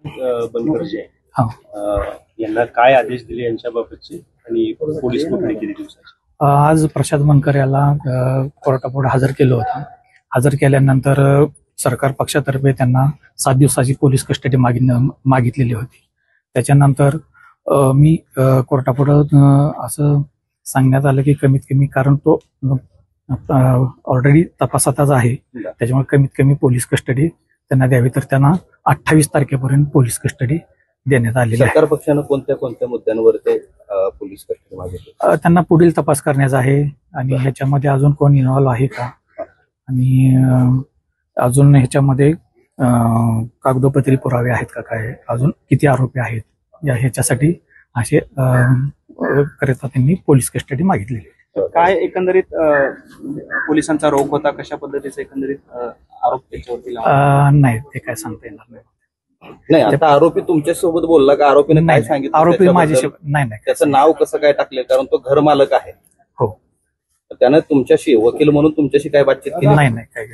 बनकर जे यांना काय आदेश दिले यांच्याबाबतचे आणि पोलीस कोठडी किती दिवसाची? आज प्रशांत बनकर याला कोर्टापुढे हजर केलं होतं. हजर केल्यानंतर सरकार पक्षातर्फे त्यांना 7 दिवसाची पोलीस कस्टडी मागितलेली होती. त्याच्यानंतर मी कोर्टापुढं असं सांगण्यात आलं की कमीत कमी, कारण तो ऑलरेडी तपासातच आहे, त्याच्यामुळे कमीत कमी पोलीस कस्टडी त्यांना द्यावी. तर त्यांना 28 तारखेपर्यंत पोलीस कस्टडी देण्यात आलेली आहे. सरकार पक्षानं कोणत्या कोणत्या मुद्द्यांवर ते पोलीस कस्टडी मागितली? त्यांना पुढील तपास करण्याचा आहे आणि ह्याच्यामध्ये अजून कोण इन्व्हॉल्व आहे का, आणि अजून ह्याच्यामध्ये कागदोपत्री पुरावे आहेत का, काय अजून किती आरोपी आहेत, ह्याच्यासाठी असे करता त्यांनी पोलीस कस्टडी मागितलेली. काय एकंदरीत पोलिसांचा रोख होता, कशा पद्धतीचा एकंदरीत आरोप त्याच्यावरती नाही, ते काय सांगता येणार नाही. नाही, आता आरोपी तुमच्या सोबत बोलला का? आरोपीने काय सांगितलं? आरोपी माझ्याशी नाही, त्याचं नाव कसं काय टाकले? कारण तो घर मालक आहे. हो, त्यानं तुमच्याशी वकील म्हणून तुमच्याशी काय बातचीत केली? नाही काय